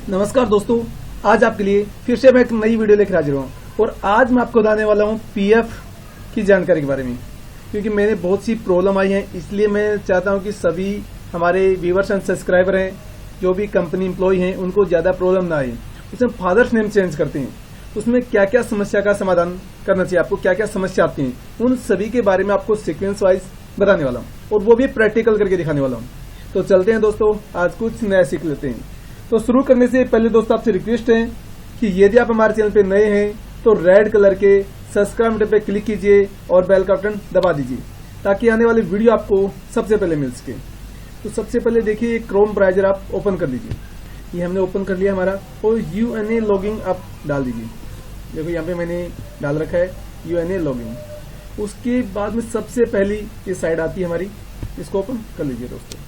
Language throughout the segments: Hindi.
नमस्कार दोस्तों, आज आपके लिए फिर से मैं एक नई वीडियो लेकर हाजिर हूँ और आज मैं आपको बताने वाला हूँ पीएफ की जानकारी के बारे में। क्योंकि मैंने बहुत सी प्रॉब्लम आई है, इसलिए मैं चाहता हूँ कि सभी हमारे व्यूवर्स एंड सब्सक्राइबर हैं जो भी कंपनी एम्प्लॉय हैं उनको ज़्यादा प्रॉब्लम ना आए। उसमें फादर्स नेम चेंज करते हैं, उसमें क्या क्या समस्या का समाधान करना चाहिए, आपको क्या क्या समस्या आती हैं, उन सभी के बारे में आपको सीक्वेंस वाइज बताने वाला हूँ और वो भी प्रैक्टिकल करके दिखाने वाला हूँ। तो चलते हैं दोस्तों, आज कुछ नया सीख लेते हैं। तो शुरू करने से पहले दोस्तों आपसे रिक्वेस्ट है कि यदि आप हमारे चैनल पे नए हैं तो रेड कलर के सब्सक्राइब बटन पे क्लिक कीजिए और बेल का बटन दबा दीजिए ताकि आने वाली वीडियो आपको सबसे पहले मिल सके। तो सबसे पहले देखिए, क्रोम ब्राउज़र आप ओपन कर लीजिए। ये हमने ओपन कर लिया हमारा, और UNA लॉगिन आप डाल दीजिए। देखो यहाँ पे मैंने डाल रखा है UNA लॉगिन। उसके बाद में सबसे पहली ये साइड आती है हमारी, इसको ओपन कर लीजिए दोस्तों।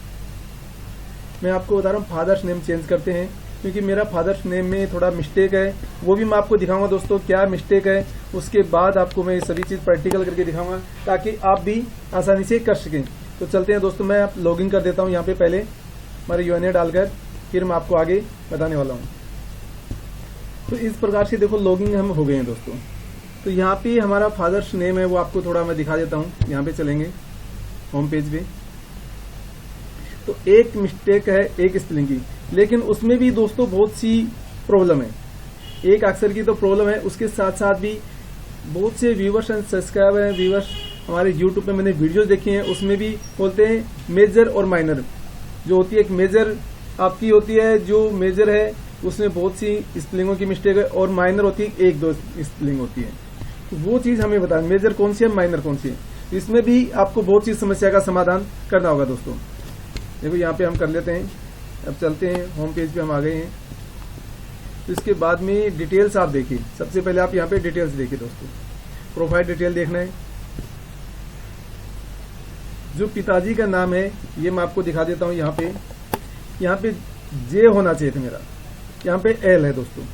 मैं आपको बता रहा हूँ फादर्स नेम चेंज करते हैं क्योंकि मेरा फादर्स नेम में थोड़ा मिस्टेक है, वो भी मैं आपको दिखाऊंगा दोस्तों क्या मिस्टेक है। उसके बाद आपको मैं सभी चीज़ प्रैक्टिकल करके दिखाऊंगा ताकि आप भी आसानी से कर सकें। तो चलते हैं दोस्तों, मैं आप लॉगिन कर देता हूँ यहाँ पे पहले हमारे UNA डालकर, फिर मैं आपको आगे बताने वाला हूँ। तो इस प्रकार से देखो लॉगिन हम हो गए हैं दोस्तों। तो यहाँ पे हमारा फादर्स नेम है वो आपको थोड़ा मैं दिखा देता हूँ। यहाँ पे चलेंगे होम पेज पे, तो एक मिस्टेक है एक स्पेलिंग की, लेकिन उसमें भी दोस्तों बहुत सी प्रॉब्लम है। एक अक्षर की तो प्रॉब्लम है, उसके साथ साथ भी बहुत से व्यूवर्स एंड सब्सक्राइबर हैं, व्यूवर्स हमारे यूट्यूब पे मैंने वीडियोस देखी हैं, उसमें भी बोलते हैं मेजर और माइनर जो होती है। एक मेजर आपकी होती है, जो मेजर है उसमें बहुत सी स्पेलिंगों की मिस्टेक है, और माइनर होती है एक दो स्पेलिंग होती है। तो वो चीज़ हमें बताएं मेजर कौन सी है, माइनर कौन सी है। इसमें भी आपको बहुत सी समस्या का समाधान करना होगा दोस्तों। देखो यहाँ पे हम कर लेते हैं। अब चलते हैं होम पेज पे, हम आ गए हैं। तो इसके बाद में डिटेल्स आप देखिए। सबसे पहले आप यहाँ पे डिटेल्स देखिए दोस्तों, प्रोफाइल डिटेल देखना है। जो पिताजी का नाम है ये मैं आपको दिखा देता हूँ। यहाँ पे जे होना चाहिए था मेरा, यहाँ पे एल है दोस्तों।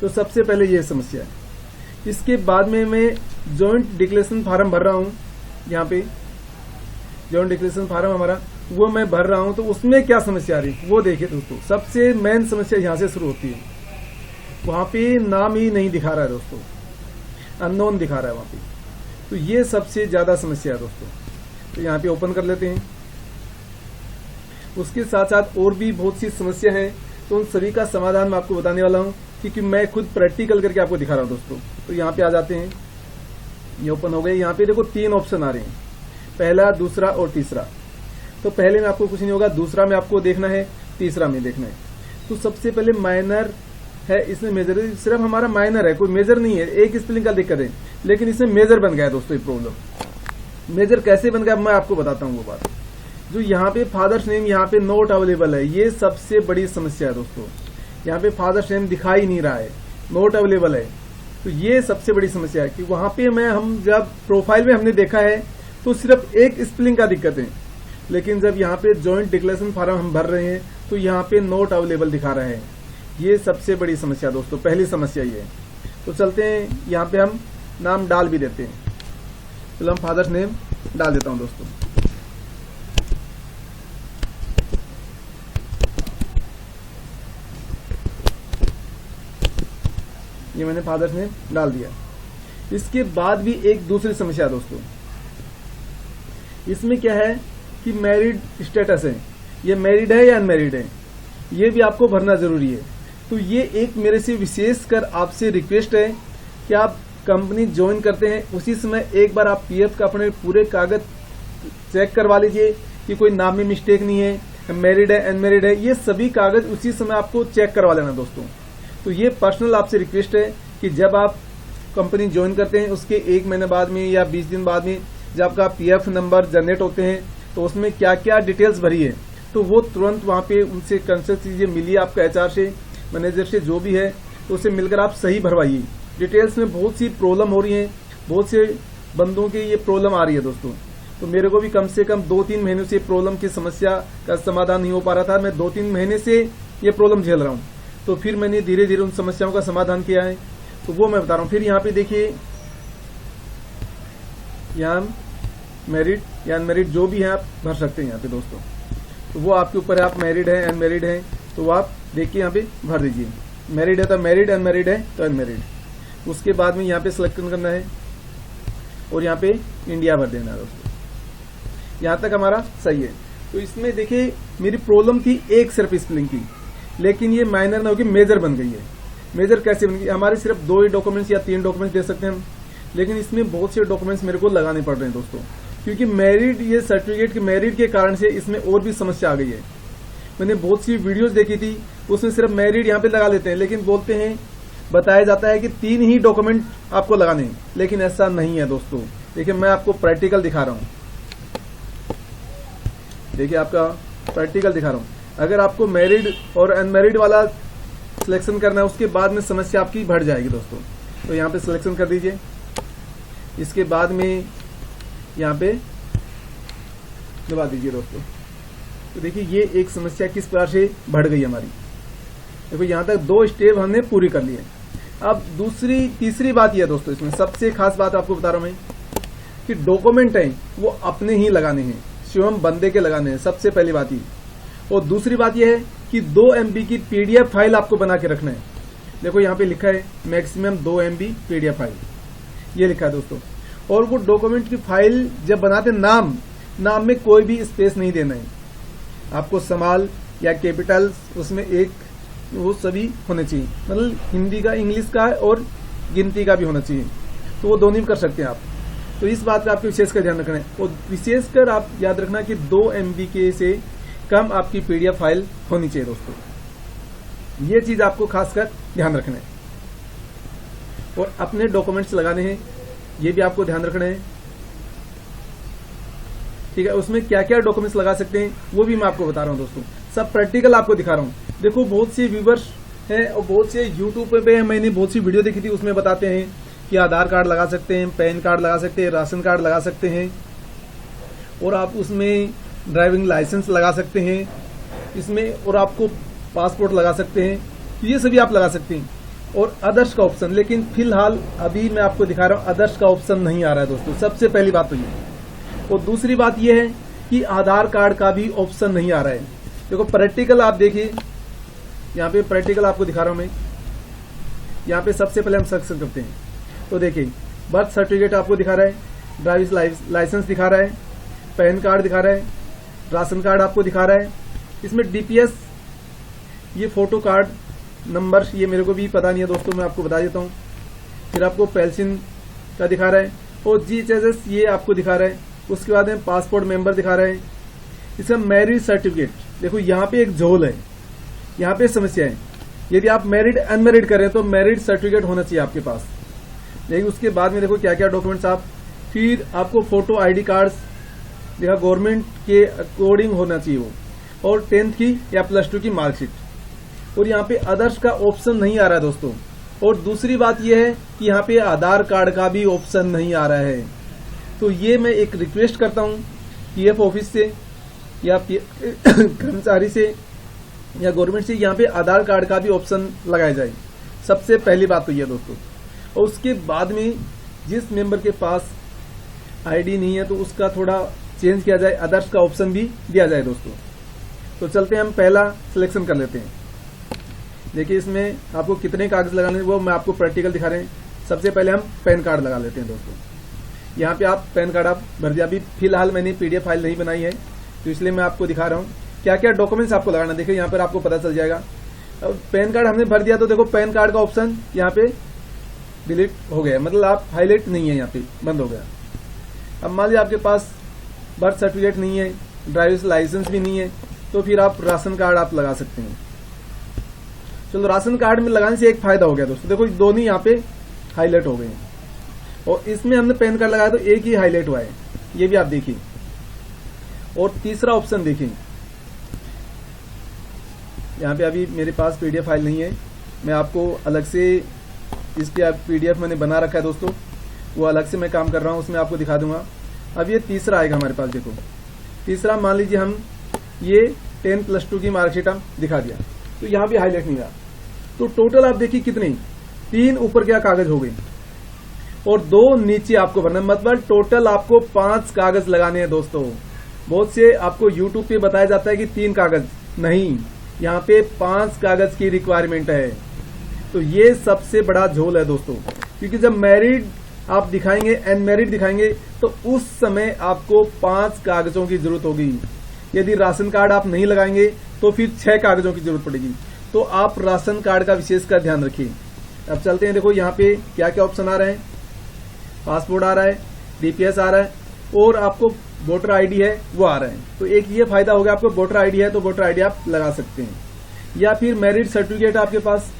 तो सबसे पहले ये समस्या है। इसके बाद में मैं जॉइंट डिक्लेरेशन फार्म भर रहा हूँ। यहाँ पे जॉइंट डिक्लेरेशन फार्म हमारा वो मैं भर रहा हूं, तो उसमें क्या समस्या आ रही है वो देखिए दोस्तों। सबसे मेन समस्या यहां से शुरू होती है। वहां पे नाम ही नहीं दिखा रहा है दोस्तों, अननोन दिखा रहा है वहां पे। तो ये सबसे ज्यादा समस्या है दोस्तों। तो यहाँ पे ओपन कर लेते हैं। उसके साथ साथ और भी बहुत सी समस्या है, तो उन सभी का समाधान मैं आपको बताने वाला हूँ क्योंकि मैं खुद प्रैक्टिकल करके आपको दिखा रहा हूँ दोस्तों। तो यहाँ पे आ जाते हैं, ये ओपन हो गए। यहाँ पे देखो 3 ऑप्शन आ रहे हैं, पहला, दूसरा और तीसरा। तो पहले में आपको कुछ नहीं होगा, दूसरा में आपको देखना है, तीसरा में देखना है। तो सबसे पहले माइनर है, इसमें मेजर है, सिर्फ हमारा माइनर है, कोई मेजर नहीं है। एक स्पेलिंग का दिक्कत है, लेकिन इसमें मेजर बन गया है दोस्तों। ये प्रॉब्लम मेजर कैसे बन गया मैं आपको बताता हूँ वो बात। जो यहाँ पे फादर्स नेम यहाँ पे नॉट अवेलेबल है, ये सबसे बड़ी समस्या है दोस्तों। यहाँ पे फादर्स नेम दिखाई नहीं रहा है, नॉट अवेलेबल है। तो ये सबसे बड़ी समस्या है कि वहां पे हम जब प्रोफाइल में हमने देखा है तो सिर्फ एक स्पेलिंग का दिक्कत है, लेकिन जब यहाँ पे जॉइंट डिक्लेरेशन फार्म हम भर रहे हैं तो यहाँ पे नॉट अवेलेबल दिखा रहा है। ये सबसे बड़ी समस्या दोस्तों, पहली समस्या ये है। तो चलते हैं, यहाँ पे हम नाम डाल भी देते हैं। चलो हम फादर्स नेम डाल देता हूँ दोस्तों। ये मैंने फादर्स नेम डाल दिया। इसके बाद भी एक दूसरी समस्या है दोस्तों। इसमें क्या है कि मैरिड स्टेटस है, ये मैरिड है या अनमैरिड है, ये भी आपको भरना जरूरी है। तो ये एक मेरे से विशेष कर आपसे रिक्वेस्ट है कि आप कंपनी ज्वाइन करते हैं उसी समय एक बार आप पीएफ का अपने पूरे कागज चेक करवा लीजिए कि कोई नाम में मिस्टेक नहीं है, मैरिड है अनमैरिड है, ये सभी कागज उसी समय आपको चेक करवा लेना दोस्तों। तो ये पर्सनल आपसे रिक्वेस्ट है कि जब आप कंपनी ज्वाइन करते हैं उसके 1 महीने बाद में या 20 दिन बाद में जब आपका पीएफ नंबर जनरेट होते हैं तो उसमें क्या क्या डिटेल्स भरी है, तो वो तुरंत वहाँ पे उनसे कंसल्ट कीजिए, मिलिए आपका HR से, मैनेजर से, जो भी है, तो उससे मिलकर आप सही भरवाइए। डिटेल्स में बहुत सी प्रॉब्लम हो रही है, बहुत से बंदों की ये प्रॉब्लम आ रही है दोस्तों। तो मेरे को भी कम से कम 2-3 महीनों से प्रॉब्लम की समस्या का समाधान नहीं हो पा रहा था। मैं 2-3 महीने से ये प्रॉब्लम झेल रहा हूँ, तो फिर मैंने धीरे धीरे उन समस्याओं का समाधान किया है, तो वो मैं बता रहा हूँ। फिर यहाँ पे देखिए, यहाँ मैरिड या अनमैरिड जो भी है आप भर सकते हैं यहाँ पे दोस्तों। तो वो आपके ऊपर है, आप मैरिड हैं अनमैरिड हैं तो आप देखिए यहाँ पे भर दीजिए, मैरिड है तो मैरिड, अनमैरिड है तो अनमैरिड। उसके बाद में यहाँ पे सिलेक्शन करना है और यहाँ पे इंडिया भर देना है दोस्तों। यहाँ तक हमारा सही है। तो इसमें देखिए मेरी प्रॉब्लम थी एक सिर्फ स्पेलिंग की, लेकिन ये माइनर ना होगी मेजर बन गई है। मेजर कैसे बन गई? हमारे सिर्फ 2 ही डॉक्यूमेंट्स या 3 डॉक्यूमेंट्स दे सकते हैं हम, लेकिन इसमें बहुत से डॉक्यूमेंट्स मेरे को लगाने पड़ रहे हैं दोस्तों, क्योंकि मैरिड ये सर्टिफिकेट के मैरिड के कारण से इसमें और भी समस्या आ गई है। मैंने बहुत सी वीडियोस देखी थी, उसमें सिर्फ मैरिड यहाँ पे लगा लेते हैं, लेकिन बोलते हैं, बताया जाता है कि 3 ही डॉक्यूमेंट आपको लगाने हैं, लेकिन ऐसा नहीं है दोस्तों। देखिए मैं आपको प्रैक्टिकल दिखा रहा हूँ, देखिए आपका प्रैक्टिकल दिखा रहा हूँ। अगर आपको मैरिड और अनमैरिड वाला सिलेक्शन करना है, उसके बाद में समस्या आपकी बढ़ जाएगी दोस्तों। तो यहाँ पे सिलेक्शन कर दीजिए, इसके बाद में यहाँ पे दबा दीजिए दोस्तों। तो देखिए ये एक समस्या किस प्रकार से बढ़ गई हमारी। देखो यहाँ तक 2 स्टेप हमने पूरी कर लिए। अब तीसरी बात यह है दोस्तों, इसमें सबसे खास बात आपको बता रहा हूं मैं कि डॉक्यूमेंट हैं वो अपने ही लगाने हैं, स्वयं बंदे के लगाने हैं, सबसे पहली बात ही। और दूसरी बात यह है कि 2 MB की PDF फाइल आपको बना के रखना है। देखो यहाँ पे लिखा है मैक्सिमम 2 MB PDF फाइल, ये लिखा है दोस्तों। और वो डॉक्यूमेंट की फाइल जब बनाते नाम में कोई भी स्पेस नहीं देना है आपको, स्मॉल या कैपिटल उसमें एक वो सभी होने चाहिए, मतलब हिंदी का, इंग्लिश का और गिनती का भी होना चाहिए। तो वो दोनों भी कर सकते हैं आप। तो इस बात का आपको विशेषकर ध्यान रखना है। और विशेषकर आप याद रखना कि 2 MB के से कम आपकी PDF फाइल होनी चाहिए दोस्तों। ये चीज आपको खासकर ध्यान रखना है। और अपने डॉक्यूमेंट्स लगाने हैं, ये भी आपको ध्यान रखना है, ठीक है। उसमें क्या क्या डॉक्यूमेंट्स लगा सकते हैं वो भी मैं आपको बता रहा हूं दोस्तों, सब प्रैक्टिकल आपको दिखा रहा हूं। देखो बहुत से व्यूवर्स हैं और बहुत से यूट्यूब पे मैंने बहुत सी वीडियो देखी थी, उसमें बताते हैं कि आधार कार्ड लगा सकते हैं, पैन कार्ड लगा सकते हैं, राशन कार्ड लगा सकते हैं, और आप उसमें ड्राइविंग लाइसेंस लगा सकते हैं इसमें, और आपको पासपोर्ट लगा सकते हैं, ये सभी आप लगा सकते हैं। और अदर्स का ऑप्शन, लेकिन फिलहाल अभी मैं आपको दिखा रहा हूं अदर्स का ऑप्शन नहीं आ रहा है दोस्तों, सबसे पहली बात तो ये। और दूसरी बात यह है कि आधार कार्ड का भी ऑप्शन नहीं आ रहा है। देखो प्रैक्टिकल आप देखिए, यहाँ पे प्रैक्टिकल आपको दिखा रहा हूं मैं। यहाँ पे सबसे पहले हम सिलेक्शन करते हैं, तो देखिए बर्थ सर्टिफिकेट आपको दिखा रहा है, ड्राइविंग लाइसेंस दिखा रहा है, पैन कार्ड दिखा रहा है, राशन कार्ड आपको दिखा रहा है। इसमें DPS, ये फोटो कार्ड नंबर, ये मेरे को भी पता नहीं है दोस्तों, मैं आपको बता देता हूँ। फिर आपको पेंशन का दिखा रहा है, और GHS ये आपको दिखा रहा है। उसके बाद में पासपोर्ट मेंबर दिखा रहा है। इसका मैरिज सर्टिफिकेट, देखो यहाँ पे एक झोल है, यहाँ पे समस्या है। यदि आप मैरिड अनमैरिड करें तो मैरिड सर्टिफिकेट होना चाहिए आपके पास। लेकिन उसके बाद में देखो क्या क्या डॉक्यूमेंट्स आप, फिर आपको फोटो ID कार्ड्स देखा गवर्नमेंट के अकॉर्डिंग होना चाहिए वो, और 10th की या +2 की मार्कशीट। और यहाँ पे अदर्स का ऑप्शन नहीं आ रहा है दोस्तों। और दूसरी बात यह है कि यहाँ पे आधार कार्ड का भी ऑप्शन नहीं आ रहा है। तो ये मैं एक रिक्वेस्ट करता हूँ PF ऑफिस से या कर्मचारी से या गवर्नमेंट से, यहाँ पे आधार कार्ड का भी ऑप्शन लगाया जाए। सबसे पहली बात तो ये दोस्तों। और उसके बाद में जिस मेंबर के पास ID नहीं है तो उसका थोड़ा चेंज किया जाए, अदर्स का ऑप्शन भी दिया जाए दोस्तों। तो चलते हैं, हम पहला सिलेक्शन कर लेते हैं। देखिए इसमें आपको कितने कागज लगाने हैं वो मैं आपको प्रैक्टिकल दिखा रहे हैं। सबसे पहले हम पैन कार्ड लगा लेते हैं दोस्तों। यहाँ पे आप पैन कार्ड आप भर दिया। अभी फिलहाल मैंने PDF फाइल नहीं बनाई है, तो इसलिए मैं आपको दिखा रहा हूँ क्या क्या डॉक्यूमेंट्स आपको लगाना। देखिए यहाँ पर आपको पता चल जाएगा। अब पैन कार्ड हमने भर दिया तो देखो पैन कार्ड का ऑप्शन यहाँ पे डिलीट हो गया, मतलब आप हाईलाइट नहीं है, यहाँ पे बंद हो गया। अब मान लीजिए आपके पास बर्थ सर्टिफिकेट नहीं है, ड्राइविंग लाइसेंस भी नहीं है, तो फिर आप राशन कार्ड आप लगा सकते हैं। चलो राशन कार्ड में लगाने से एक फायदा हो गया दोस्तों, देखो दोनों यहाँ पे हाईलाइट हो गए हैं। और इसमें हमने पैन कार्ड लगाया तो एक ही हाईलाइट हुआ है, ये भी आप देखिए। और तीसरा ऑप्शन देखिए, यहाँ पे अभी मेरे पास PDF फाइल नहीं है, मैं आपको अलग से इसके PDF मैंने बना रखा है दोस्तों, वो अलग से मैं काम कर रहा हूँ, उसमें आपको दिखा दूंगा। अब ये तीसरा आएगा हमारे पास। देखो तीसरा मान लीजिए हम ये 10+2 की मार्कशीट हम दिखा दिया, तो यहाँ भी हाईलाइट नहीं रहा। तो टोटल आप देखिए कितने, 3 ऊपर क्या कागज हो गए और 2 नीचे आपको भरना, मतलब टोटल आपको 5 कागज लगाने हैं दोस्तों। बहुत से आपको यूट्यूब पे बताया जाता है कि 3 कागज, नहीं, यहाँ पे 5 कागज की रिक्वायरमेंट है। तो ये सबसे बड़ा झोल है दोस्तों, क्योंकि जब मैरिड आप दिखाएंगे, अनमैरिड दिखाएंगे, तो उस समय आपको 5 कागजों की जरूरत होगी। यदि राशन कार्ड आप नहीं लगाएंगे तो फिर 6 कागजों की जरूरत पड़ेगी। तो आप राशन कार्ड का विशेष का ध्यान रखिए। अब चलते हैं, देखो यहाँ पे क्या क्या ऑप्शन आ रहे हैं। पासपोर्ट आ रहा है, डीपीएस आ रहा है, और आपको वोटर आईडी है वो आ रहा है। तो एक ये फायदा होगा, आपको वोटर आईडी है तो वोटर आईडी आप लगा सकते हैं, या फिर मैरिज सर्टिफिकेट आपके पास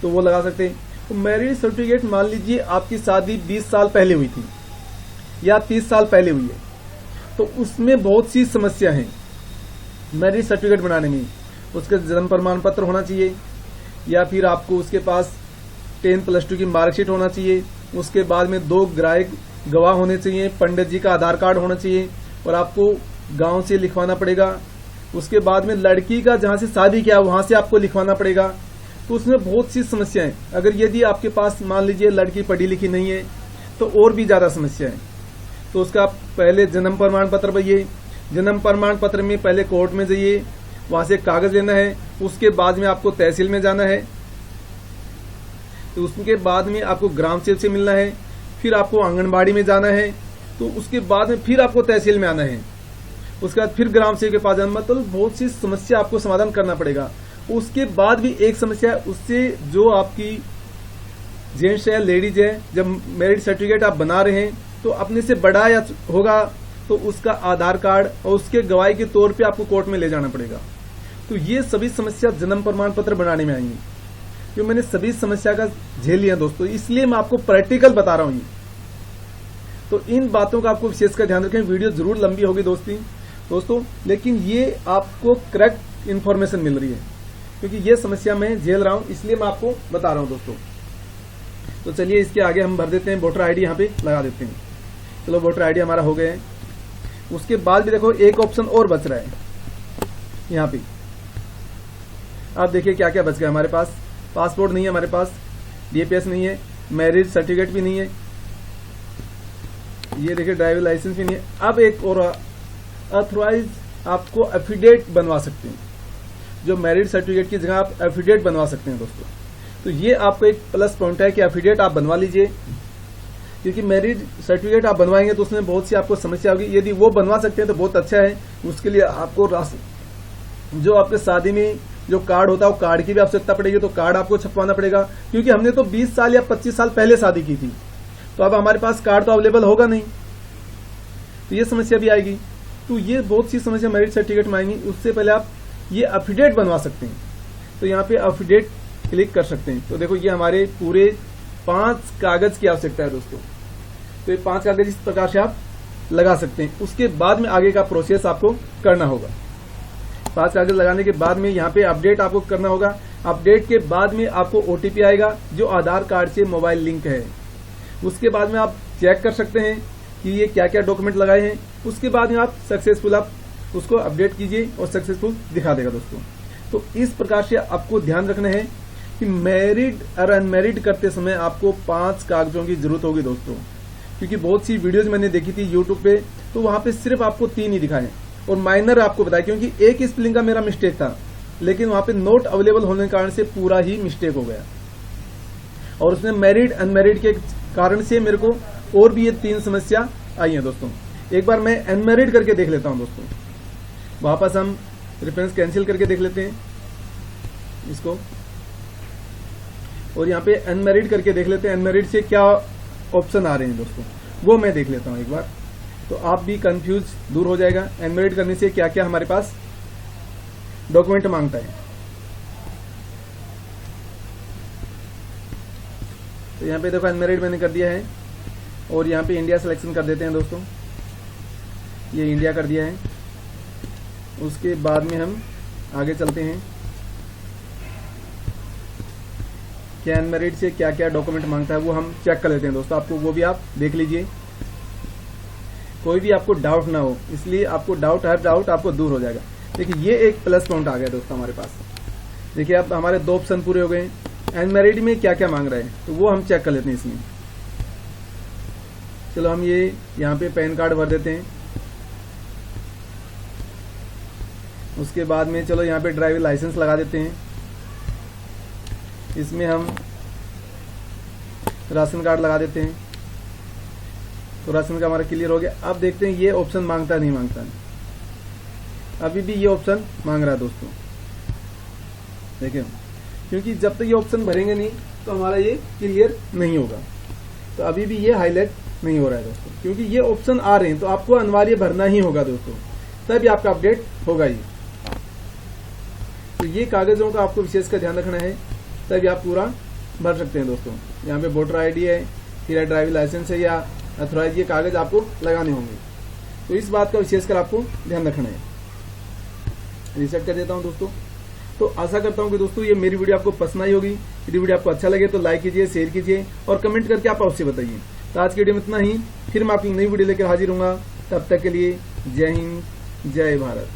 तो वो लगा सकते हैं। तो मैरिज सर्टिफिकेट, मान लीजिए आपकी शादी 20 साल पहले हुई थी या 30 साल पहले हुई है, तो उसमें बहुत सी समस्या है मैरिज सर्टिफिकेट बनाने में। उसका जन्म प्रमाण पत्र होना चाहिए, या फिर आपको उसके पास 10+2 की मार्कशीट होना चाहिए। उसके बाद में 2 ग्राहक गवाह होने चाहिए, पंडित जी का आधार कार्ड होना चाहिए, और आपको गांव से लिखवाना पड़ेगा। उसके बाद में लड़की का जहां से शादी किया वहां से आपको लिखवाना पड़ेगा। तो उसमें बहुत सी समस्याएं। अगर यदि आपके पास मान लीजिए लड़की पढ़ी लिखी नहीं है तो और भी ज्यादा समस्या है। तो उसका पहले जन्म प्रमाण पत्र भरिए, जन्म प्रमाण पत्र में पहले कोर्ट में जाइए, वहां से कागज लेना है। उसके बाद में आपको तहसील में जाना है, तो उसके बाद में आपको ग्राम सेवक से मिलना है, फिर आपको आंगनबाड़ी में जाना है, तो उसके बाद में फिर आपको तहसील में आना है, उसके बाद फिर ग्राम सेवक के पास जाना। मतलब बहुत सी समस्या आपको समाधान करना पड़ेगा। उसके बाद भी एक समस्या, उससे जो आपकी जेंट्स है, लेडीज है, जब मैरिज सर्टिफिकेट आप बना रहे हैं तो अपने से बड़ा या होगा तो उसका आधार कार्ड और उसके गवाही के तौर पे आपको कोर्ट में ले जाना पड़ेगा। तो ये सभी समस्या जन्म प्रमाण पत्र बनाने में आएंगी। जो मैंने सभी समस्या का झेल लिया दोस्तों, इसलिए मैं आपको प्रैक्टिकल बता रहा हूं। तो इन बातों का आपको विशेष कर ध्यान रखें। वीडियो जरूर लंबी होगी दोस्तों, लेकिन ये आपको करेक्ट इन्फॉर्मेशन मिल रही है, क्योंकि ये समस्या मैं झेल रहा हूं, इसलिए मैं आपको बता रहा हूं दोस्तों। तो चलिए इसके आगे हम भर देते हैं, वोटर आईडी यहाँ पे लगा देते हैं। चलो वोटर आईडी हमारा हो गया है। उसके बाद भी देखो एक ऑप्शन और बच रहा है यहाँ पे। आप देखिए क्या क्या बच गया हमारे पास। पासपोर्ट नहीं है हमारे पास, डीपीएस नहीं है, मैरिज सर्टिफिकेट भी नहीं है, ये देखिए ड्राइवर लाइसेंस भी नहीं है। अब एक और अथॉराइज आपको एफिडेविट बनवा सकते हैं, जो मैरिज सर्टिफिकेट की जगह आप एफिडेविट बनवा सकते हैं दोस्तों। तो ये आपको एक प्लस पॉइंट है कि एफिडेविट आप बनवा लीजिए, क्योंकि मैरिज सर्टिफिकेट आप बनवाएंगे तो उसमें बहुत सी आपको समस्या होगी। यदि वो बनवा सकते हैं तो बहुत अच्छा है। उसके लिए आपको जो आपके शादी में जो कार्ड होता है वो कार्ड की भी आवश्यकता पड़ेगी, तो कार्ड आपको छपवाना पड़ेगा, क्योंकि हमने तो 20 साल या 25 साल पहले शादी की थी, तो अब हमारे पास कार्ड तो अवेलेबल होगा नहीं, तो ये समस्या भी आएगी। तो ये बहुत सी समस्या मैरिज सर्टिफिकेट में आएंगी। उससे पहले आप ये एफिडेविट बनवा सकते हैं। तो यहाँ पे एफिडेविट क्लिक कर सकते हैं। तो देखो ये हमारे पूरे 5 कागज की आवश्यकता है दोस्तों। तो ये 5 कागज इस प्रकार से आप लगा सकते हैं। उसके बाद में आगे का प्रोसेस आपको करना होगा। 5 कागज लगाने के बाद में यहाँ पे अपडेट आपको करना होगा। अपडेट के बाद में आपको ओटीपी आएगा जो आधार कार्ड से मोबाइल लिंक है। उसके बाद में आप चेक कर सकते हैं कि ये क्या क्या डॉक्यूमेंट लगाए हैं। उसके बाद में आप सक्सेसफुल आप उसको अपडेट कीजिए और सक्सेसफुल दिखा देगा दोस्तों। तो इस प्रकार से आपको ध्यान रखना है कि मैरिड और अनमैरिड करते समय आपको 5 कागजों की जरूरत होगी दोस्तों, क्योंकि बहुत सी वीडियोज मैंने देखी थी यूट्यूब पे, तो वहां पे सिर्फ आपको 3 ही दिखाए और माइनर आपको बताया, क्योंकि एक स्पेलिंग का मेरा मिस्टेक था, लेकिन वहां पे नोट अवेलेबल होने के कारण से पूरा ही मिस्टेक हो गया। और उसमें मैरिड अनमैरिड के कारण से मेरे को और भी ये 3 समस्या आई है दोस्तों। एक बार मैं अनमैरिड करके देख लेता हूं दोस्तों। वापस हम रेफरेंस कैंसिल करके देख लेते हैं इसको, और यहाँ पे अनमैरिड करके देख लेते हैं अनमैरिड से क्या ऑप्शन आ रहे हैं दोस्तों, वो मैं देख लेता हूं एक बार, तो आप भी कंफ्यूज दूर हो जाएगा। अनमैरिड करने से क्या क्या हमारे पास डॉक्यूमेंट मांगता है। तो यहाँ पे देखो अनमैरिड मैंने कर दिया है, और यहाँ पे इंडिया सिलेक्शन कर देते हैं दोस्तों। ये इंडिया कर दिया है। उसके बाद में हम आगे चलते हैं कि अनमैरिड से क्या क्या डॉक्यूमेंट मांगता है, वो हम चेक कर लेते हैं दोस्तों। आपको वो भी आप देख लीजिए, कोई भी आपको डाउट ना हो, इसलिए आपको हर डाउट आपको दूर हो जाएगा। देखिए ये एक प्लस पॉइंट आ गया दोस्तों हमारे पास। देखिए अब हमारे 2 ऑप्शन पूरे हो गए। अनमैरिड में क्या क्या मांग रहे हैं तो वो हम चेक कर लेते हैं इसमें। चलो हम ये यहाँ पे पैन कार्ड भर देते हैं। उसके बाद में चलो यहाँ पे ड्राइविंग लाइसेंस लगा देते हैं। इसमें हम राशन कार्ड लगा देते हैं। तो राशन का हमारा क्लियर हो गया। अब देखते हैं ये ऑप्शन मांगता नहीं मांगता नहीं। अभी भी ये ऑप्शन मांग रहा है दोस्तों, देखिए, क्योंकि जब तक ये ऑप्शन भरेंगे नहीं तो हमारा ये क्लियर नहीं होगा। तो अभी भी ये हाईलाइट नहीं हो रहा है दोस्तों, क्योंकि ये ऑप्शन आ रहे हैं तो आपको अनिवार्य भरना ही होगा दोस्तों, तभी आपका अपडेट होगा ही। तो ये कागजों का आपको विशेष का ध्यान रखना है, तभी आप पूरा भर सकते हैं दोस्तों। यहाँ पे वोटर आईडी है, फिर ड्राइविंग लाइसेंस है या अथॉराइज, ये कागज आपको लगाने होंगे। तो इस बात का विशेषकर आपको ध्यान रखना है। रिसेट कर देता हूँ दोस्तों। तो आशा करता हूँ कि दोस्तों ये मेरी वीडियो आपको पसंद आई होगी। यदि वीडियो आपको अच्छा लगे तो लाइक कीजिए, शेयर कीजिए और कमेंट करके आप अवश्य बताइए। तो आज की वीडियो में इतना ही, फिर मैं आपकी नई वीडियो लेकर हाजिर हूँगा। तब तक के लिए जय हिंद, जय भारत।